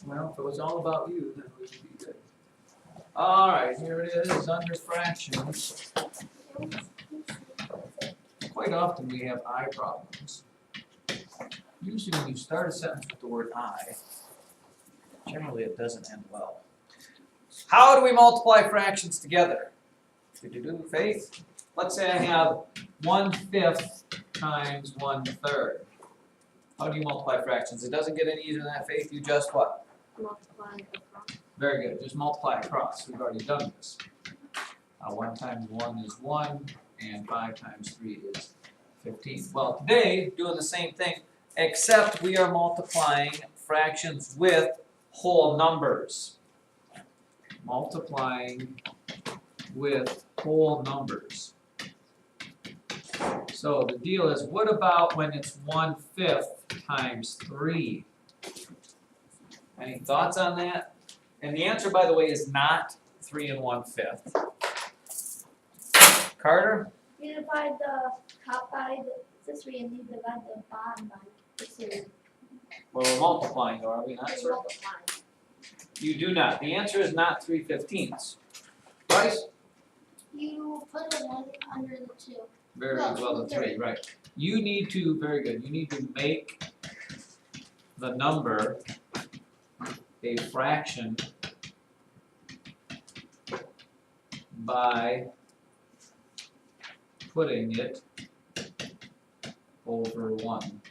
Well, if it was all about you, then we would be good. All right, here it is under fractions. Quite often we have I problems. Usually when you start a sentence with the word I, generally it doesn't end well. How do we multiply fractions together? Did you do Faith? Let's say I have 1/5 times 1/3. How do you multiply fractions? It doesn't get any easier than that, Faith. You just what? Multiply across. Very good. Just multiply across. We've already done this. 1 times 1 is 1, and 5 times 3 is 15. Well, today, doing the same thing, except we are multiplying fractions with whole numbers. Multiplying with whole numbers. So the deal is, what about when it's 1/5 times 3? Any thoughts on that? And the answer, by the way, is not 3 1/5. Carter? You divide the top by the 3 and you divide the bottom by the 2. Well, we're multiplying, though, are we not, You're sir? multiplying. You do not. The answer is not 3/15. Bryce? You put a 1 under the 2. Very No, well, the 3, right. You need to, very good, you need to make the number a fraction by putting it over 1.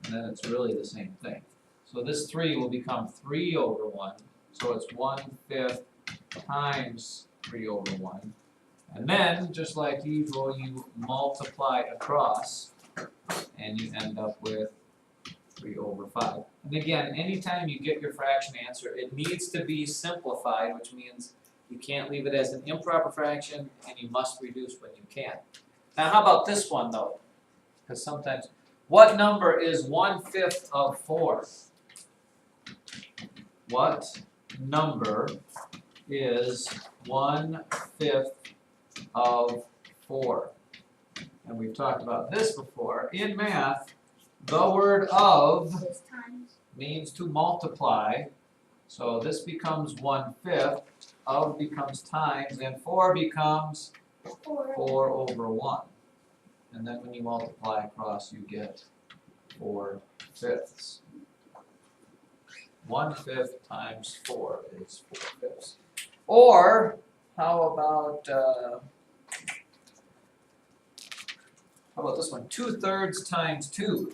And then it's really the same thing. So this 3 will become 3 over 1. So it's 1/5 times 3 over 1. And then, just like usual, you multiply across, and you end up with 3 over 5. And again, anytime you get your fraction answer, it needs to be simplified, which means you can't leave it as an improper fraction, and you must reduce when you can. Now, how about this one, though? Because sometimes, what number is 1/5 of 4? What number is 1/5 of 4? And we've talked about this before. In math, the word of This times. means to multiply. So this becomes 1/5, of becomes times, and 4 becomes 4. 4 over 1. And then when you multiply across, you get 4/5. 1/5 times 4 is 4/5. Or, how about this one? 2/3 times 2.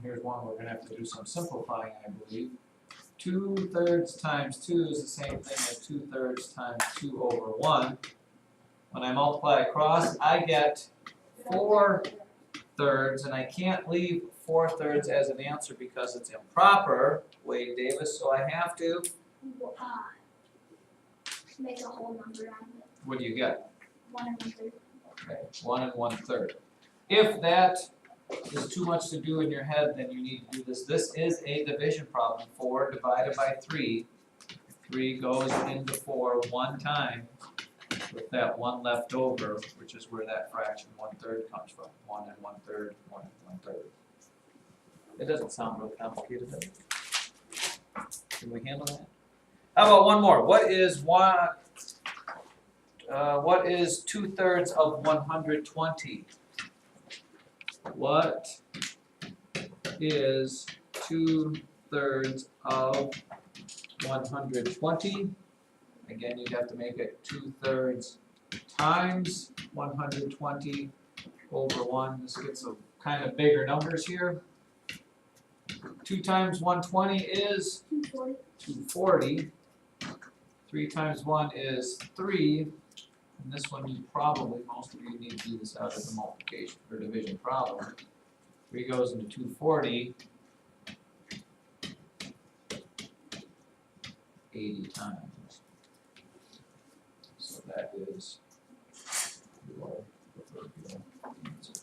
Here's one we're going to have to do some simplifying, I believe. 2/3 times 2 is the same thing as 2/3 times 2 over 1. When I multiply across, I get 4/3, and I can't leave 4/3 as an answer because it's improper, Wade Davis, so I have to, Make a whole number out of it. what do you get? 1 and 1/3. Okay, 1 1/3. If that is too much to do in your head, then you need to do this. This is a division problem. 4 divided by 3. 3 goes into 4 one time with that 1 left over, which is where that fraction 1/3 comes from. 1 and 1/3, 1 and 1/3. It doesn't sound real complicated, does it? Can we handle that? How about one more? What is 2/3 of 120? What is 2/3 of 120? Again, you'd have to make it 2/3 times 120 over 1. This gets some kind of bigger numbers here. 2 times 120 is 240. 240. 3 times 1 is 3. And this one, you probably, most of you need to do this out of the multiplication or division problem. 3 goes into 240 80 times. So that is your proverbial answer.